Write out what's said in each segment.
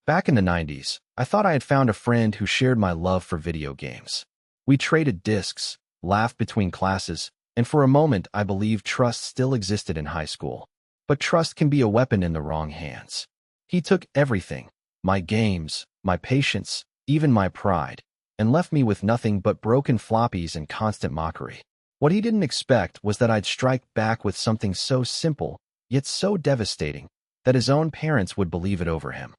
Back in the 90s, I thought I had found a friend who shared my love for video games. We traded discs, laughed between classes, and for a moment I believed trust still existed in high school. But trust can be a weapon in the wrong hands. He took everything, my games, my patience, even my pride, and left me with nothing but broken floppies and constant mockery. What he didn't expect was that I'd strike back with something so simple, yet so devastating, that his own parents would believe it over him.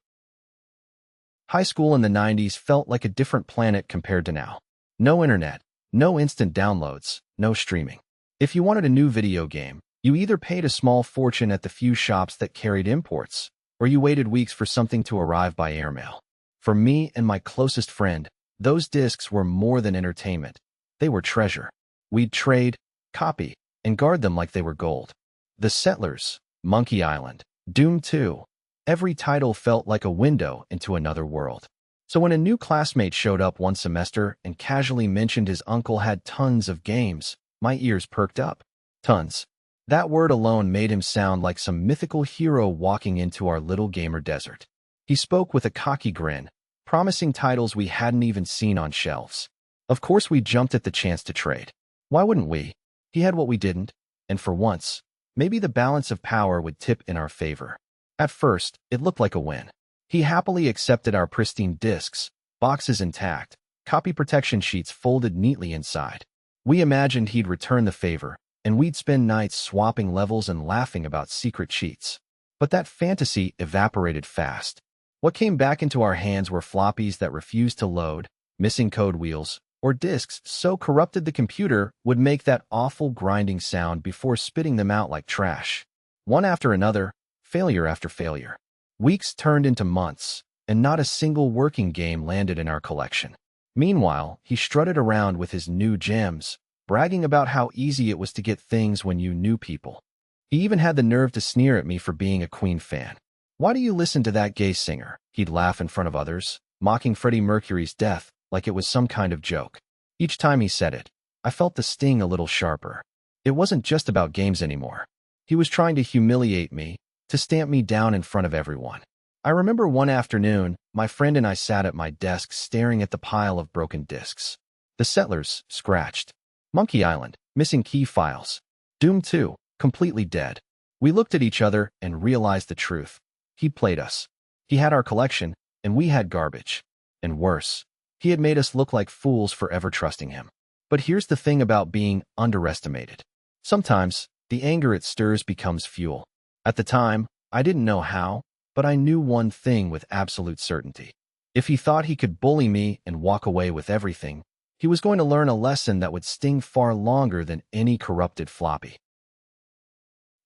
High school in the 90s felt like a different planet compared to now. No internet, no instant downloads, no streaming. If you wanted a new video game, you either paid a small fortune at the few shops that carried imports, or you waited weeks for something to arrive by airmail. For me and my closest friend, those discs were more than entertainment. They were treasure. We'd trade, copy, and guard them like they were gold. The Settlers, Monkey Island, Doom 2. Every title felt like a window into another world. So when a new classmate showed up one semester and casually mentioned his uncle had tons of games, my ears perked up. Tons. That word alone made him sound like some mythical hero walking into our little gamer desert. He spoke with a cocky grin, promising titles we hadn't even seen on shelves. Of course we jumped at the chance to trade. Why wouldn't we? He had what we didn't, and for once, maybe the balance of power would tip in our favor. At first, it looked like a win. He happily accepted our pristine discs, boxes intact, copy protection sheets folded neatly inside. We imagined he'd return the favor, and we'd spend nights swapping levels and laughing about secret cheats. But that fantasy evaporated fast. What came back into our hands were floppies that refused to load, missing code wheels, or disks so corrupted the computer would make that awful grinding sound before spitting them out like trash. One after another, failure after failure. Weeks turned into months, and not a single working game landed in our collection. Meanwhile, he strutted around with his new gems, bragging about how easy it was to get things when you knew people. He even had the nerve to sneer at me for being a Queen fan. "Why do you listen to that gay singer?" He'd laugh in front of others, mocking Freddie Mercury's death like it was some kind of joke. Each time he said it, I felt the sting a little sharper. It wasn't just about games anymore. He was trying to humiliate me, to stamp me down in front of everyone. I remember one afternoon, my friend and I sat at my desk staring at the pile of broken discs. The Settlers, scratched. Monkey Island, missing key files. Doom 2, completely dead. We looked at each other and realized the truth. He'd played us. He had our collection, and we had garbage. And worse, he had made us look like fools for ever trusting him. But here's the thing about being underestimated. Sometimes, the anger it stirs becomes fuel. At the time, I didn't know how, but I knew one thing with absolute certainty. If he thought he could bully me and walk away with everything, he was going to learn a lesson that would sting far longer than any corrupted floppy.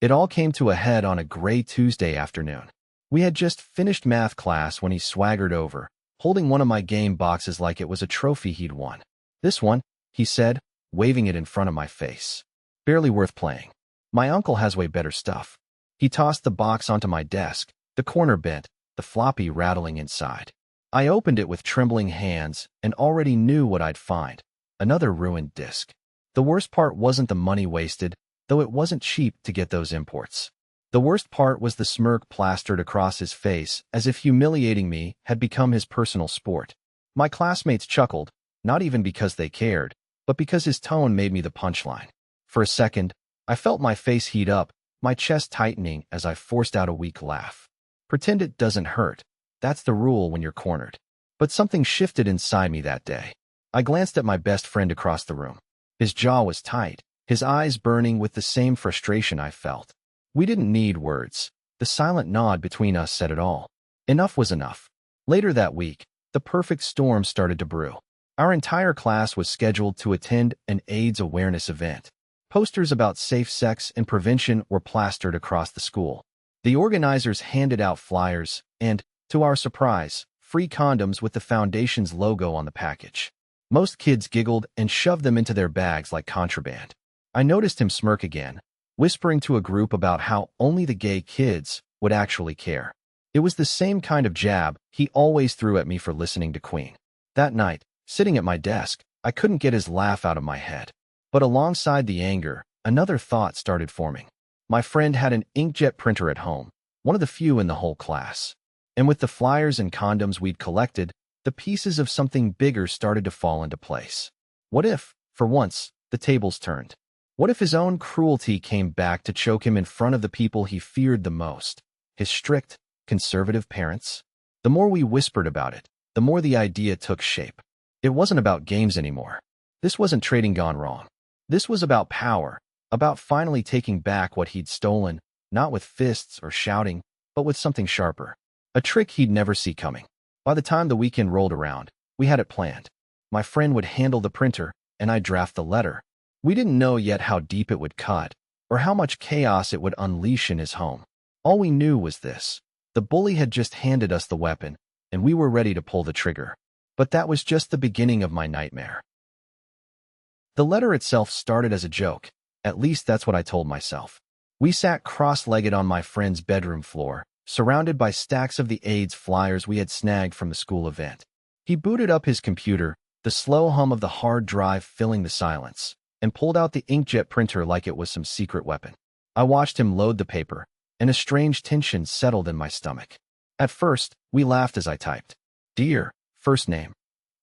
It all came to a head on a gray Tuesday afternoon. We had just finished math class when he swaggered over, holding one of my game boxes like it was a trophy he'd won. "This one," he said, waving it in front of my face. "Barely worth playing. My uncle has way better stuff." He tossed the box onto my desk, the corner bent, the floppy rattling inside. I opened it with trembling hands and already knew what I'd find. Another ruined disc. The worst part wasn't the money wasted, though it wasn't cheap to get those imports. The worst part was the smirk plastered across his face as if humiliating me had become his personal sport. My classmates chuckled, not even because they cared, but because his tone made me the punchline. For a second, I felt my face heat up, my chest tightening as I forced out a weak laugh. Pretend it doesn't hurt. That's the rule when you're cornered. But something shifted inside me that day. I glanced at my best friend across the room. His jaw was tight, his eyes burning with the same frustration I felt. We didn't need words. The silent nod between us said it all. Enough was enough. Later that week, the perfect storm started to brew. Our entire class was scheduled to attend an AIDS awareness event. Posters about safe sex and prevention were plastered across the school. The organizers handed out flyers and, to our surprise, free condoms with the foundation's logo on the package. Most kids giggled and shoved them into their bags like contraband. I noticed him smirk again, whispering to a group about how only the gay kids would actually care. It was the same kind of jab he always threw at me for listening to Queen. That night, sitting at my desk, I couldn't get his laugh out of my head. But alongside the anger, another thought started forming. My friend had an inkjet printer at home, one of the few in the whole class. And with the flyers and condoms we'd collected, the pieces of something bigger started to fall into place. What if, for once, the tables turned? What if his own cruelty came back to choke him in front of the people he feared the most? His strict, conservative parents? The more we whispered about it, the more the idea took shape. It wasn't about games anymore. This wasn't trading gone wrong. This was about power, about finally taking back what he'd stolen, not with fists or shouting, but with something sharper. A trick he'd never see coming. By the time the weekend rolled around, we had it planned. My friend would handle the printer, and I'd draft the letter. We didn't know yet how deep it would cut, or how much chaos it would unleash in his home. All we knew was this. The bully had just handed us the weapon, and we were ready to pull the trigger. But that was just the beginning of my nightmare. The letter itself started as a joke. At least that's what I told myself. We sat cross-legged on my friend's bedroom floor, surrounded by stacks of the AIDS flyers we had snagged from the school event. He booted up his computer, the slow hum of the hard drive filling the silence, and pulled out the inkjet printer like it was some secret weapon. I watched him load the paper, and a strange tension settled in my stomach. At first, we laughed as I typed, "Dear, first name."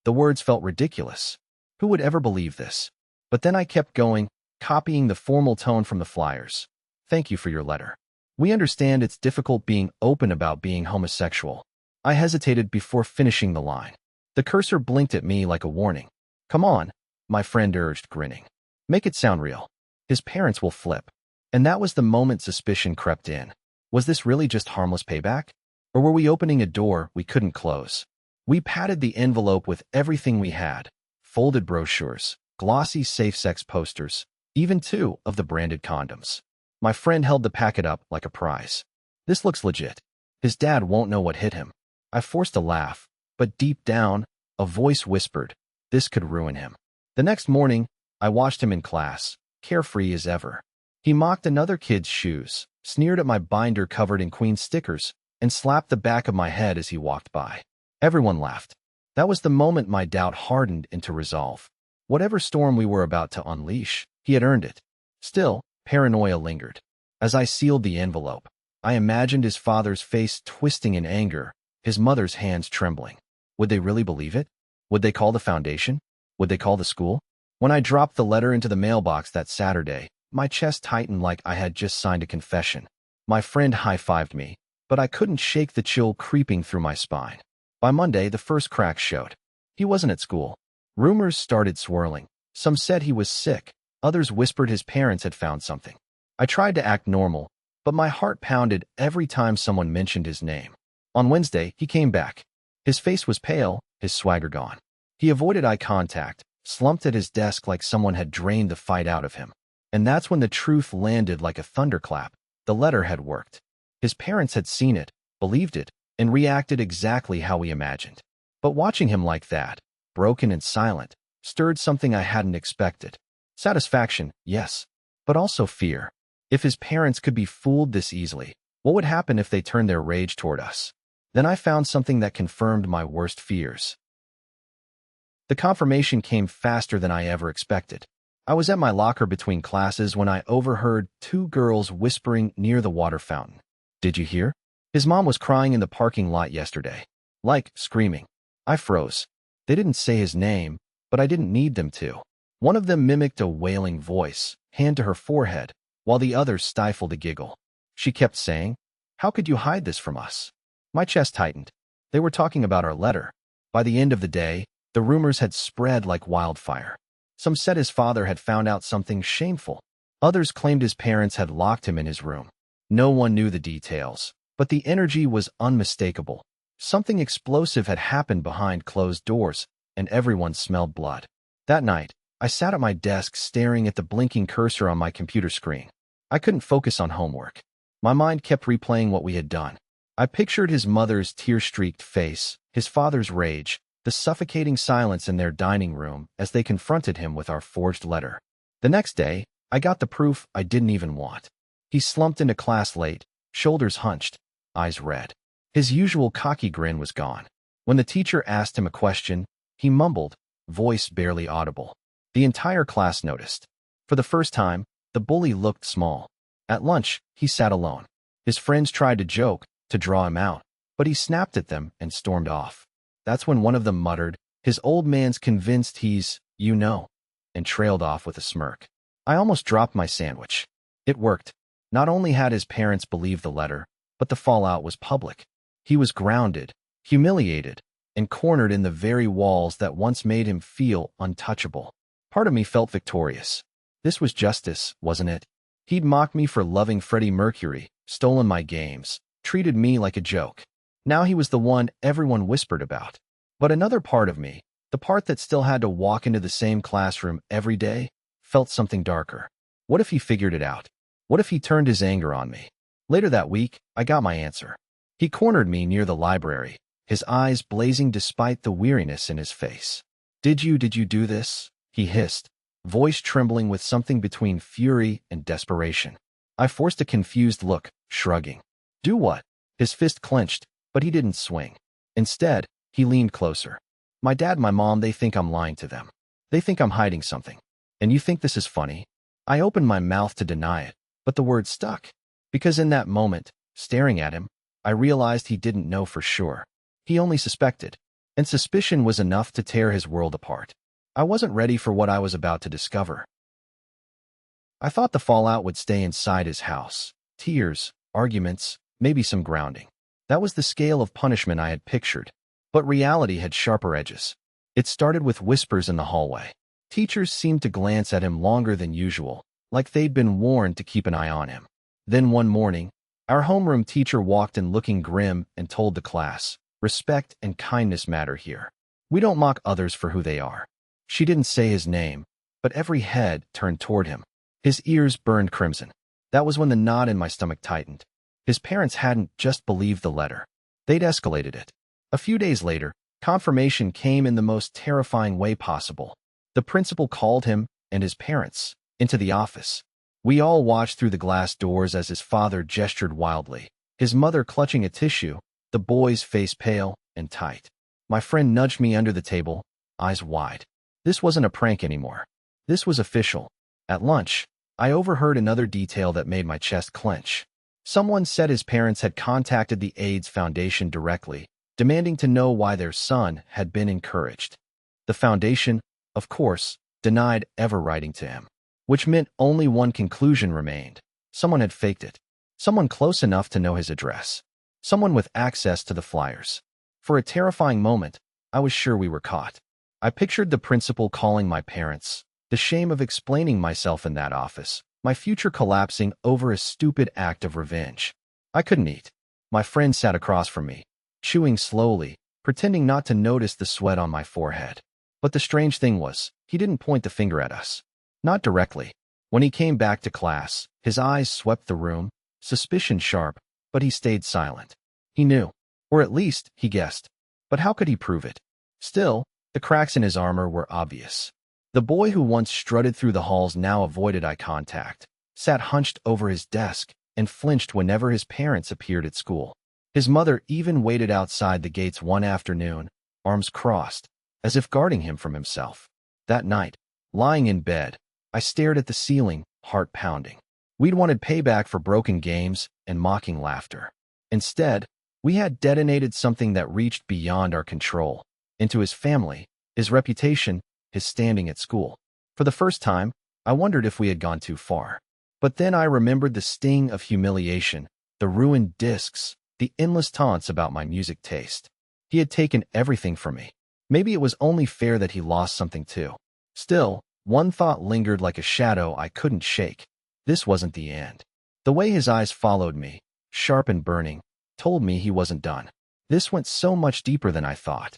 The words felt ridiculous. Who would ever believe this? But then I kept going, copying the formal tone from the flyers. "Thank you for your letter. We understand it's difficult being open about being homosexual." I hesitated before finishing the line. The cursor blinked at me like a warning. "Come on," my friend urged, grinning. "Make it sound real. His parents will flip." And that was the moment suspicion crept in. Was this really just harmless payback? Or were we opening a door we couldn't close? We padded the envelope with everything we had. Folded brochures, glossy safe sex posters, even 2 of the branded condoms. My friend held the packet up like a prize. "This looks legit. His dad won't know what hit him." I forced a laugh, but deep down, a voice whispered, this could ruin him. The next morning, I watched him in class, carefree as ever. He mocked another kid's shoes, sneered at my binder covered in Queen stickers, and slapped the back of my head as he walked by. Everyone laughed. That was the moment my doubt hardened into resolve. Whatever storm we were about to unleash, he had earned it. Still, paranoia lingered. As I sealed the envelope, I imagined his father's face twisting in anger, his mother's hands trembling. Would they really believe it? Would they call the foundation? Would they call the school? When I dropped the letter into the mailbox that Saturday, my chest tightened like I had just signed a confession. My friend high-fived me, but I couldn't shake the chill creeping through my spine. By Monday, the first cracks showed. He wasn't at school. Rumors started swirling. Some said he was sick. Others whispered his parents had found something. I tried to act normal, but my heart pounded every time someone mentioned his name. On Wednesday, he came back. His face was pale, his swagger gone. He avoided eye contact, slumped at his desk like someone had drained the fight out of him. And that's when the truth landed like a thunderclap. The letter had worked. His parents had seen it, believed it, and reacted exactly how we imagined. But watching him like that, broken and silent, stirred something I hadn't expected. Satisfaction, yes, but also fear. If his parents could be fooled this easily, what would happen if they turned their rage toward us? Then I found something that confirmed my worst fears. The confirmation came faster than I ever expected. I was at my locker between classes when I overheard 2 girls whispering near the water fountain. "Did you hear? His mom was crying in the parking lot yesterday." Like, screaming. I froze. They didn't say his name, but I didn't need them to. One of them mimicked a wailing voice, hand to her forehead, while the other stifled a giggle. She kept saying, "How could you hide this from us?" My chest tightened. They were talking about our letter. By the end of the day, the rumors had spread like wildfire. Some said his father had found out something shameful. Others claimed his parents had locked him in his room. No one knew the details, but the energy was unmistakable. Something explosive had happened behind closed doors, and everyone smelled blood. That night, I sat at my desk staring at the blinking cursor on my computer screen. I couldn't focus on homework. My mind kept replaying what we had done. I pictured his mother's tear-streaked face, his father's rage, the suffocating silence in their dining room as they confronted him with our forged letter. The next day, I got the proof I didn't even want. He slumped into class late, shoulders hunched, eyes red. His usual cocky grin was gone. When the teacher asked him a question, he mumbled, voice barely audible. The entire class noticed. For the first time, the bully looked small. At lunch, he sat alone. His friends tried to joke, to draw him out, but he snapped at them and stormed off. That's when one of them muttered, "His old man's convinced he's, you know," and trailed off with a smirk. I almost dropped my sandwich. It worked. Not only had his parents believed the letter, but the fallout was public. He was grounded, humiliated, and cornered in the very walls that once made him feel untouchable. Part of me felt victorious. This was justice, wasn't it? He'd mocked me for loving Freddie Mercury, stolen my games, treated me like a joke. Now he was the one everyone whispered about. But another part of me, the part that still had to walk into the same classroom every day, felt something darker. What if he figured it out? What if he turned his anger on me? Later that week, I got my answer. He cornered me near the library, his eyes blazing despite the weariness in his face. Did you do this?" he hissed, voice trembling with something between fury and desperation. I forced a confused look, shrugging. "Do what?" His fist clenched, but he didn't swing. Instead, he leaned closer. "My dad and my mom, they think I'm lying to them. They think I'm hiding something. And you think this is funny?" I opened my mouth to deny it, but the word stuck. Because in that moment, staring at him, I realized he didn't know for sure. He only suspected, and suspicion was enough to tear his world apart. I wasn't ready for what I was about to discover. I thought the fallout would stay inside his house. Tears, arguments, maybe some grounding. That was the scale of punishment I had pictured. But reality had sharper edges. It started with whispers in the hallway. Teachers seemed to glance at him longer than usual, like they'd been warned to keep an eye on him. Then one morning, our homeroom teacher walked in looking grim and told the class, "Respect and kindness matter here. We don't mock others for who they are." She didn't say his name, but every head turned toward him. His ears burned crimson. That was when the knot in my stomach tightened. His parents hadn't just believed the letter. They'd escalated it. A few days later, confirmation came in the most terrifying way possible. The principal called him and his parents into the office. We all watched through the glass doors as his father gestured wildly, his mother clutching a tissue, the boy's face pale and tight. My friend nudged me under the table, eyes wide. This wasn't a prank anymore. This was official. At lunch, I overheard another detail that made my chest clench. Someone said his parents had contacted the AIDS Foundation directly, demanding to know why their son had been encouraged. The foundation, of course, denied ever writing to him, which meant only one conclusion remained. Someone had faked it. Someone close enough to know his address. Someone with access to the flyers. For a terrifying moment, I was sure we were caught. I pictured the principal calling my parents, the shame of explaining myself in that office, my future collapsing over a stupid act of revenge. I couldn't eat. My friend sat across from me, chewing slowly, pretending not to notice the sweat on my forehead. But the strange thing was, he didn't point the finger at us. Not directly. When he came back to class, his eyes swept the room, suspicion sharp, but he stayed silent. He knew. Or at least, he guessed. But how could he prove it? Still, the cracks in his armor were obvious. The boy who once strutted through the halls now avoided eye contact, sat hunched over his desk, and flinched whenever his parents appeared at school. His mother even waited outside the gates one afternoon, arms crossed, as if guarding him from himself. That night, lying in bed, I stared at the ceiling, heart pounding. We'd wanted payback for broken games and mocking laughter. Instead, we had detonated something that reached beyond our control, into his family, his reputation, his standing at school. For the first time, I wondered if we had gone too far. But then I remembered the sting of humiliation, the ruined discs, the endless taunts about my music taste. He had taken everything from me. Maybe it was only fair that he lost something too. Still, one thought lingered like a shadow I couldn't shake. This wasn't the end. The way his eyes followed me, sharp and burning, told me he wasn't done. This went so much deeper than I thought.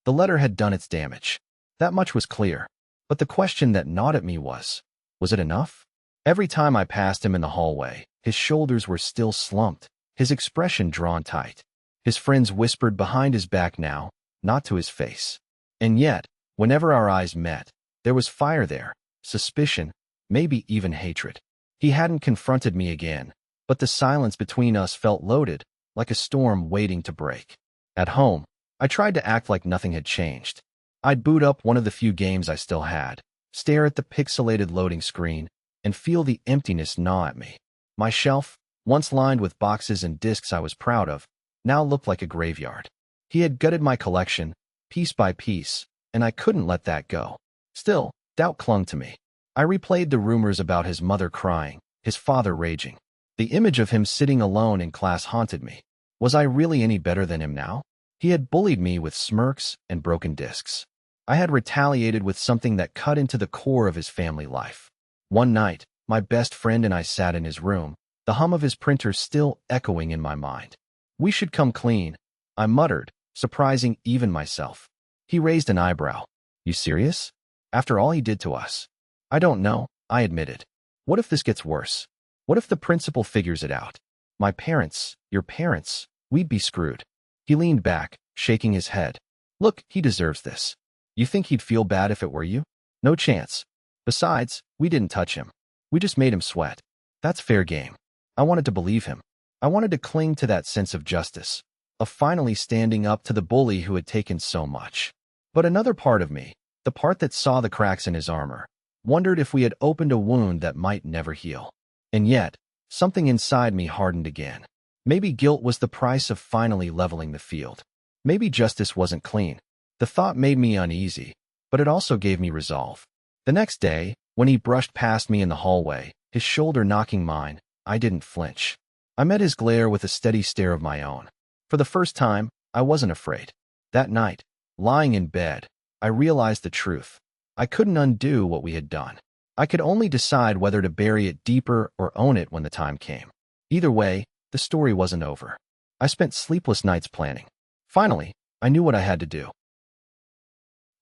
The letter had done its damage. That much was clear. But the question that gnawed at me was it enough? Every time I passed him in the hallway, his shoulders were still slumped, his expression drawn tight. His friends whispered behind his back now, not to his face. And yet, whenever our eyes met, there was fire there, suspicion, maybe even hatred. He hadn't confronted me again, but the silence between us felt loaded, like a storm waiting to break. At home, I tried to act like nothing had changed. I'd boot up one of the few games I still had, stare at the pixelated loading screen, and feel the emptiness gnaw at me. My shelf, once lined with boxes and discs I was proud of, now looked like a graveyard. He had gutted my collection, piece by piece, and I couldn't let that go. Still, doubt clung to me. I replayed the rumors about his mother crying, his father raging. The image of him sitting alone in class haunted me. Was I really any better than him now? He had bullied me with smirks and broken discs. I had retaliated with something that cut into the core of his family life. One night, my best friend and I sat in his room, the hum of his printer still echoing in my mind. "We should come clean," I muttered, surprising even myself. He raised an eyebrow. "You serious? After all he did to us?" "I don't know," I admitted. "What if this gets worse? What if the principal figures it out? My parents, your parents, we'd be screwed." He leaned back, shaking his head. "Look, he deserves this. You think he'd feel bad if it were you? No chance. Besides, we didn't touch him. We just made him sweat. That's fair game." I wanted to believe him. I wanted to cling to that sense of justice, of finally standing up to the bully who had taken so much. But another part of me, the part that saw the cracks in his armor, wondered if we had opened a wound that might never heal. And yet, something inside me hardened again. Maybe guilt was the price of finally leveling the field. Maybe justice wasn't clean. The thought made me uneasy, but it also gave me resolve. The next day, when he brushed past me in the hallway, his shoulder knocking mine, I didn't flinch. I met his glare with a steady stare of my own. For the first time, I wasn't afraid. That night, lying in bed, I realized the truth. I couldn't undo what we had done. I could only decide whether to bury it deeper or own it when the time came. Either way, the story wasn't over. I spent sleepless nights planning. Finally, I knew what I had to do.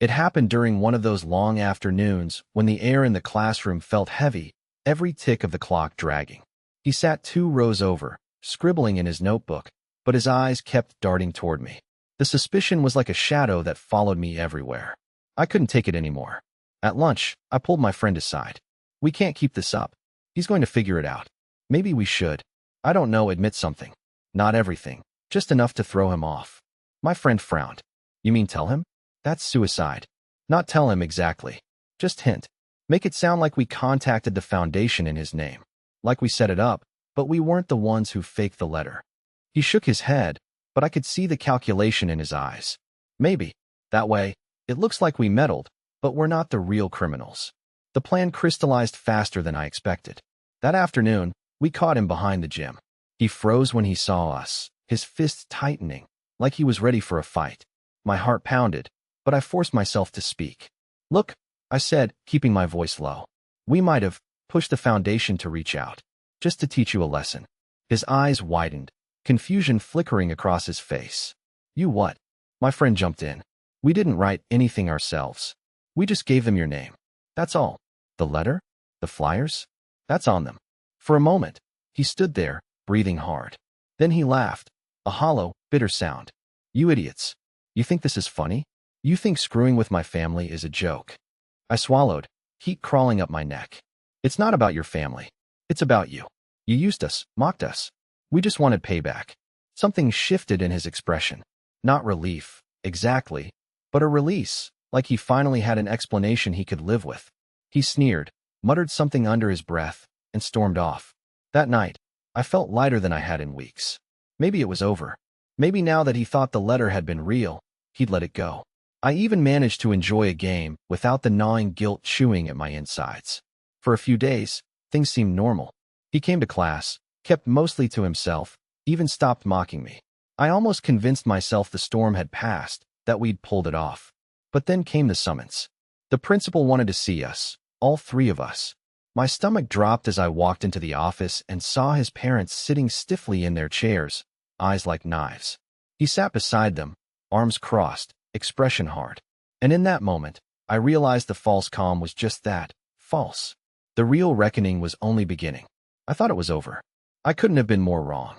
It happened during one of those long afternoons when the air in the classroom felt heavy, every tick of the clock dragging. He sat 2 rows over, scribbling in his notebook, but his eyes kept darting toward me. The suspicion was like a shadow that followed me everywhere. I couldn't take it anymore. At lunch, I pulled my friend aside. "We can't keep this up. He's going to figure it out. Maybe we should. I don't know, admit something. Not everything, just enough to throw him off." My friend frowned. "You mean tell him? That's suicide." "Not tell him exactly. Just hint. Make it sound like we contacted the foundation in his name. Like we set it up, but we weren't the ones who faked the letter." He shook his head, but I could see the calculation in his eyes. "Maybe. That way, it looks like we meddled, but we're not the real criminals." The plan crystallized faster than I expected. That afternoon, we caught him behind the gym. He froze when he saw us, his fists tightening, like he was ready for a fight. My heart pounded, but I forced myself to speak. "Look," I said, keeping my voice low. "We might have pushed the foundation to reach out, just to teach you a lesson." His eyes widened, confusion flickering across his face. "You what?" My friend jumped in. "We didn't write anything ourselves. We just gave them your name. That's all. The letter? The flyers? That's on them." For a moment, he stood there, breathing hard. Then he laughed, a hollow, bitter sound. "You idiots. You think this is funny? You think screwing with my family is a joke?" I swallowed, heat crawling up my neck. "It's not about your family. It's about you. You used us, mocked us. We just wanted payback." Something shifted in his expression. Not relief, exactly, but a release, like he finally had an explanation he could live with. He sneered, muttered something under his breath, and stormed off. That night, I felt lighter than I had in weeks. Maybe it was over. Maybe now that he thought the letter had been real, he'd let it go. I even managed to enjoy a game without the gnawing guilt chewing at my insides. For a few days, things seemed normal. He came to class, kept mostly to himself, even stopped mocking me. I almost convinced myself the storm had passed, that we'd pulled it off. But then came the summons. The principal wanted to see us, all 3 of us. My stomach dropped as I walked into the office and saw his parents sitting stiffly in their chairs, eyes like knives. He sat beside them, arms crossed, expression hard. And in that moment, I realized the false calm was just that, false. The real reckoning was only beginning. I thought it was over. I couldn't have been more wrong.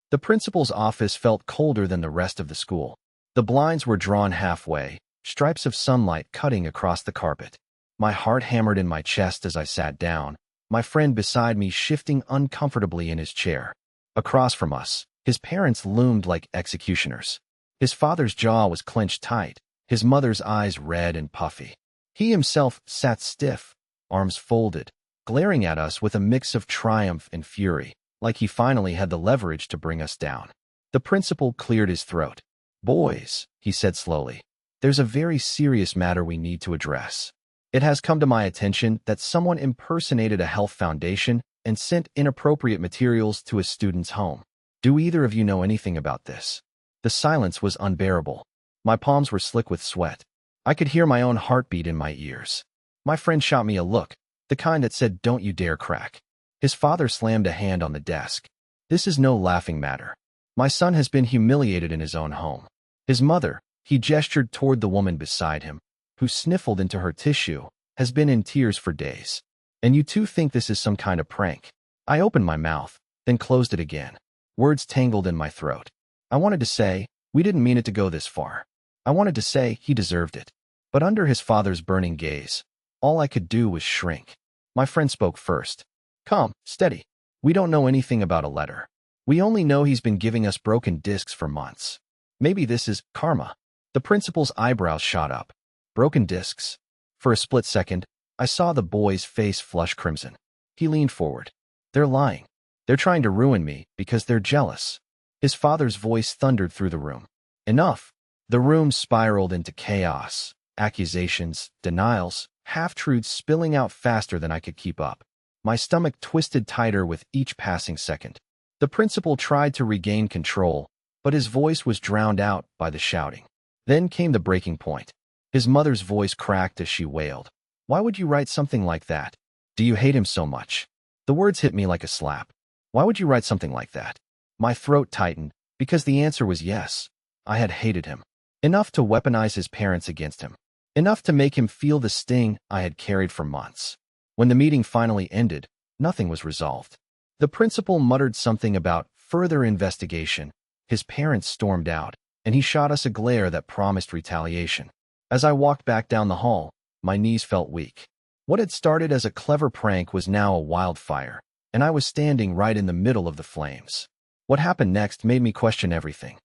The principal's office felt colder than the rest of the school. The blinds were drawn halfway, stripes of sunlight cutting across the carpet. My heart hammered in my chest as I sat down, my friend beside me shifting uncomfortably in his chair. Across from us, his parents loomed like executioners. His father's jaw was clenched tight, his mother's eyes red and puffy. He himself sat stiff, arms folded, glaring at us with a mix of triumph and fury, like he finally had the leverage to bring us down. The principal cleared his throat. "Boys," he said slowly, "there's a very serious matter we need to address. It has come to my attention that someone impersonated a health foundation and sent inappropriate materials to a student's home. Do either of you know anything about this?" The silence was unbearable. My palms were slick with sweat. I could hear my own heartbeat in my ears. My friend shot me a look, the kind that said, "Don't you dare crack." His father slammed a hand on the desk. "This is no laughing matter. My son has been humiliated in his own home. His mother," he gestured toward the woman beside him, who sniffled into her tissue, "has been in tears for days. And you two think this is some kind of prank." I opened my mouth, then closed it again. Words tangled in my throat. I wanted to say, we didn't mean it to go this far. I wanted to say he deserved it. But under his father's burning gaze, all I could do was shrink. My friend spoke first. "Come, steady. We don't know anything about a letter. We only know he's been giving us broken discs for months. Maybe this is karma." The principal's eyebrows shot up. Broken discs? For a split second, I saw the boy's face flush crimson. He leaned forward. "They're lying. They're trying to ruin me because they're jealous." His father's voice thundered through the room. "Enough." The room spiraled into chaos. Accusations, denials, half-truths spilling out faster than I could keep up. My stomach twisted tighter with each passing second. The principal tried to regain control, but his voice was drowned out by the shouting. Then came the breaking point. His mother's voice cracked as she wailed. "Why would you write something like that? Do you hate him so much?" The words hit me like a slap. Why would you write something like that? My throat tightened, because the answer was yes. I had hated him. Enough to weaponize his parents against him. Enough to make him feel the sting I had carried for months. When the meeting finally ended, nothing was resolved. The principal muttered something about further investigation. His parents stormed out, and he shot us a glare that promised retaliation. As I walked back down the hall, my knees felt weak. What had started as a clever prank was now a wildfire, and I was standing right in the middle of the flames. What happened next made me question everything.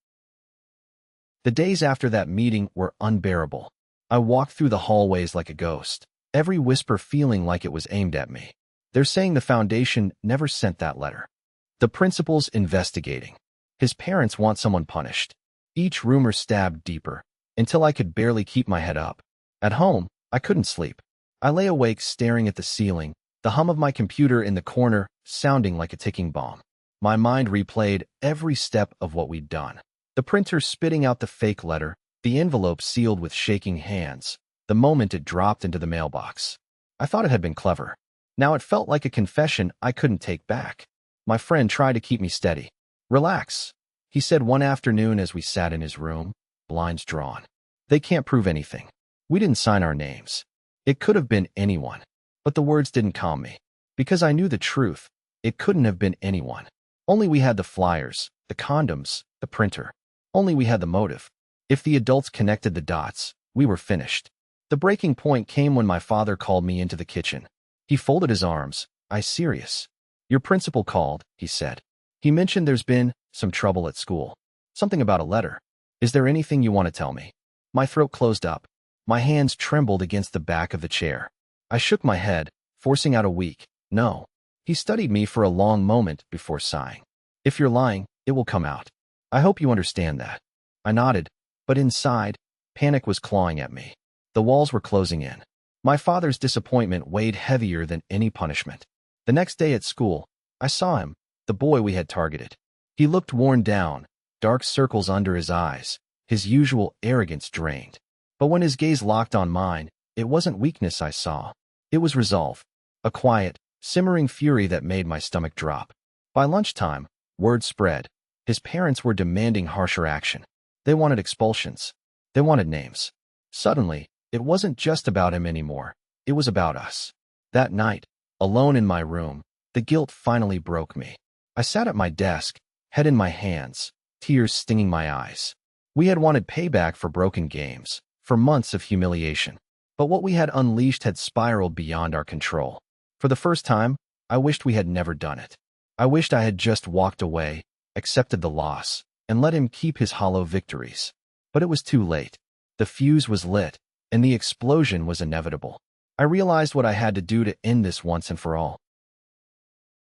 The days after that meeting were unbearable. I walked through the hallways like a ghost, every whisper feeling like it was aimed at me. They're saying the foundation never sent that letter. The principal's investigating. His parents want someone punished. Each rumor stabbed deeper, until I could barely keep my head up. At home, I couldn't sleep. I lay awake staring at the ceiling, the hum of my computer in the corner sounding like a ticking bomb. My mind replayed every step of what we'd done. The printer spitting out the fake letter, the envelope sealed with shaking hands, the moment it dropped into the mailbox. I thought it had been clever. Now it felt like a confession I couldn't take back. My friend tried to keep me steady. "Relax," he said one afternoon as we sat in his room, blinds drawn. "They can't prove anything. We didn't sign our names. It could have been anyone." But the words didn't calm me. Because I knew the truth. It couldn't have been anyone. Only we had the flyers, the condoms, the printer. Only we had the motive. If the adults connected the dots, we were finished. The breaking point came when my father called me into the kitchen. He folded his arms. Serious. "Your principal called," he said. "He mentioned there's been some trouble at school. Something about a letter. Is there anything you want to tell me?" My throat closed up. My hands trembled against the back of the chair. I shook my head, forcing out a weak "No." He studied me for a long moment before sighing. "If you're lying, it will come out. I hope you understand that." I nodded, but inside, panic was clawing at me. The walls were closing in. My father's disappointment weighed heavier than any punishment. The next day at school, I saw him, the boy we had targeted. He looked worn down, dark circles under his eyes, his usual arrogance drained. But when his gaze locked on mine, it wasn't weakness I saw. It was resolve. A quiet, simmering fury that made my stomach drop. By lunchtime, word spread. His parents were demanding harsher action. They wanted expulsions. They wanted names. Suddenly, it wasn't just about him anymore. It was about us. That night, alone in my room, the guilt finally broke me. I sat at my desk, head in my hands, tears stinging my eyes. We had wanted payback for broken games, for months of humiliation. But what we had unleashed had spiraled beyond our control. For the first time, I wished we had never done it. I wished I had just walked away, accepted the loss, and let him keep his hollow victories. But it was too late. The fuse was lit, and the explosion was inevitable. I realized what I had to do to end this once and for all.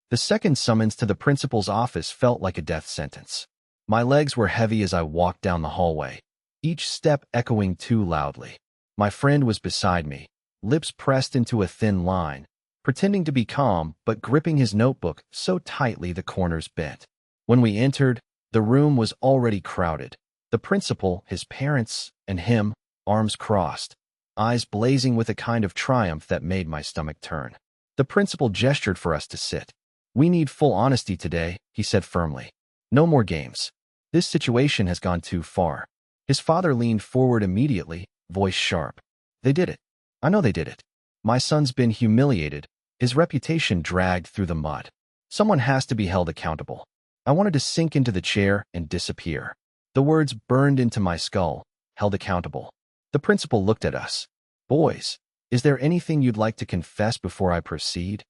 The second summons to the principal's office felt like a death sentence. My legs were heavy as I walked down the hallway, each step echoing too loudly. My friend was beside me, lips pressed into a thin line, pretending to be calm but gripping his notebook so tightly the corners bent. When we entered, the room was already crowded. The principal, his parents, and him, arms crossed, eyes blazing with a kind of triumph that made my stomach turn. The principal gestured for us to sit. "We need full honesty today," he said firmly. "No more games. This situation has gone too far." His father leaned forward immediately, voice sharp. "They did it. I know they did it. My son's been humiliated, his reputation dragged through the mud. Someone has to be held accountable." I wanted to sink into the chair and disappear. The words burned into my skull, held accountable. The principal looked at us. "Boys, is there anything you'd like to confess before I proceed?"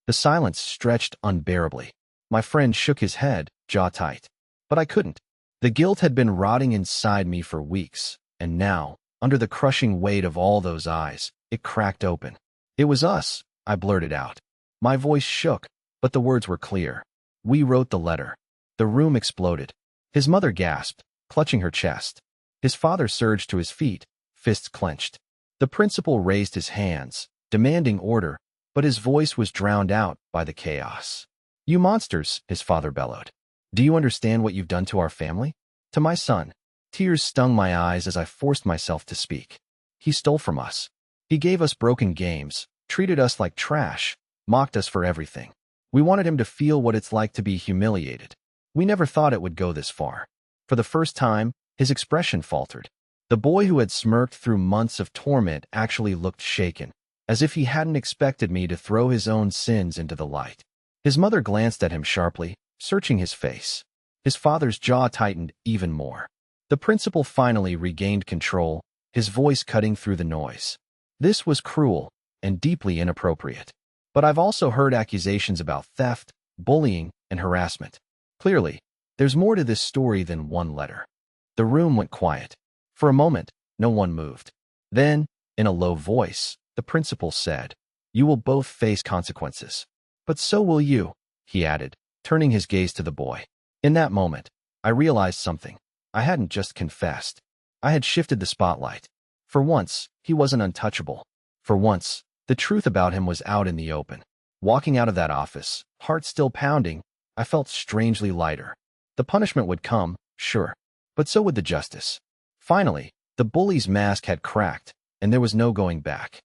The silence stretched unbearably. My friend shook his head, jaw tight. But I couldn't. The guilt had been rotting inside me for weeks, and now, under the crushing weight of all those eyes, it cracked open. "It was us," I blurted out. My voice shook, but the words were clear. "We wrote the letter." The room exploded. His mother gasped, clutching her chest. His father surged to his feet, fists clenched. The principal raised his hands, demanding order, but his voice was drowned out by the chaos. "You monsters," his father bellowed. "Do you understand what you've done to our family? To my son?" Tears stung my eyes as I forced myself to speak. "He stole from us. He gave us broken games, treated us like trash, mocked us for everything. We wanted him to feel what it's like to be humiliated. We never thought it would go this far." For the first time, his expression faltered. The boy who had smirked through months of torment actually looked shaken, as if he hadn't expected me to throw his own sins into the light. His mother glanced at him sharply, searching his face. His father's jaw tightened even more. The principal finally regained control, his voice cutting through the noise. "This was cruel and deeply inappropriate. But I've also heard accusations about theft, bullying, and harassment. Clearly, there's more to this story than one letter." The room went quiet. For a moment, no one moved. Then, in a low voice, the principal said, "You will both face consequences. But so will you," he added, turning his gaze to the boy. In that moment, I realized something. I hadn't just confessed. I had shifted the spotlight. For once, he wasn't untouchable. For once, the truth about him was out in the open. Walking out of that office, heart still pounding, I felt strangely lighter. The punishment would come, sure, but so would the justice. Finally, the bully's mask had cracked, and there was no going back.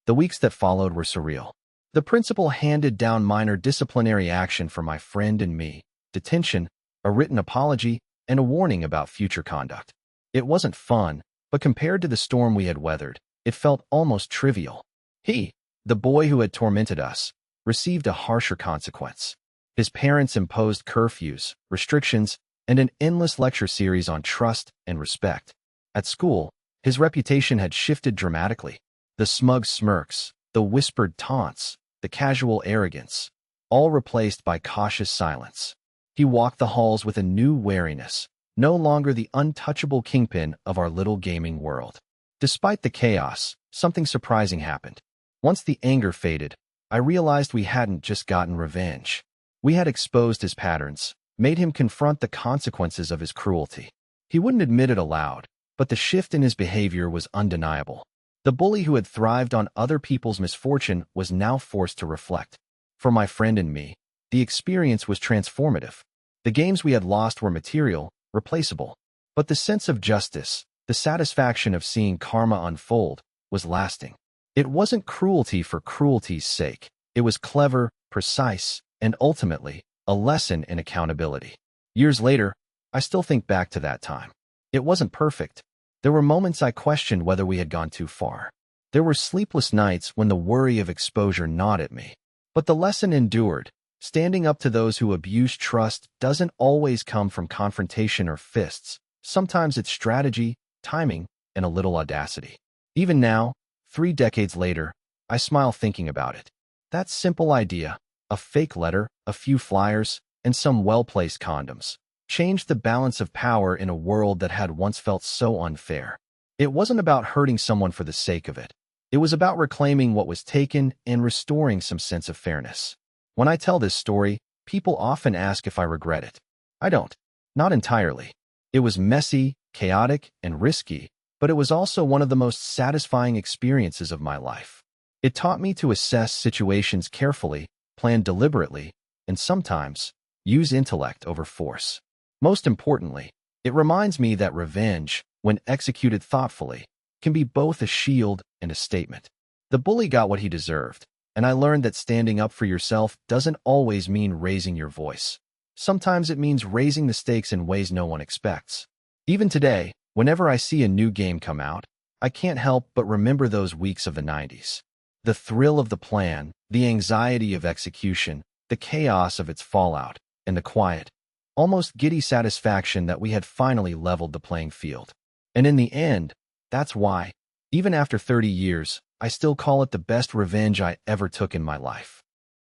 The weeks that followed were surreal. The principal handed down minor disciplinary action for my friend and me, detention, a written apology, and a warning about future conduct. It wasn't fun, but compared to the storm we had weathered, it felt almost trivial. He, the boy who had tormented us, received a harsher consequence. His parents imposed curfews, restrictions, and an endless lecture series on trust and respect. At school, his reputation had shifted dramatically. The smug smirks, the whispered taunts, the casual arrogance, all replaced by cautious silence. He walked the halls with a new wariness, no longer the untouchable kingpin of our little gaming world. Despite the chaos, something surprising happened. Once the anger faded, I realized we hadn't just gotten revenge. We had exposed his patterns, made him confront the consequences of his cruelty. He wouldn't admit it aloud, but the shift in his behavior was undeniable. The bully who had thrived on other people's misfortune was now forced to reflect. For my friend and me, the experience was transformative. The games we had lost were material, replaceable. But the sense of justice, the satisfaction of seeing karma unfold, was lasting. It wasn't cruelty for cruelty's sake. It was clever, precise, and ultimately, a lesson in accountability. Years later, I still think back to that time. It wasn't perfect. There were moments I questioned whether we had gone too far. There were sleepless nights when the worry of exposure gnawed at me. But the lesson endured. Standing up to those who abuse trust doesn't always come from confrontation or fists. Sometimes it's strategy, timing, and a little audacity. Even now, 3 decades later, I smile thinking about it. That simple idea, a fake letter, a few flyers, and some well-placed condoms, changed the balance of power in a world that had once felt so unfair. It wasn't about hurting someone for the sake of it. It was about reclaiming what was taken and restoring some sense of fairness. When I tell this story, people often ask if I regret it. I don't. Not entirely. It was messy, chaotic, and risky, but it was also one of the most satisfying experiences of my life. It taught me to assess situations carefully, plan deliberately, and sometimes use intellect over force. Most importantly, it reminds me that revenge, when executed thoughtfully, can be both a shield and a statement. The bully got what he deserved, and I learned that standing up for yourself doesn't always mean raising your voice. Sometimes it means raising the stakes in ways no one expects. Even today, whenever I see a new game come out, I can't help but remember those weeks of the 90s. The thrill of the plan, the anxiety of execution, the chaos of its fallout, and the quiet, almost giddy satisfaction that we had finally leveled the playing field. And in the end, that's why, even after 30 years, I still call it the best revenge I ever took in my life.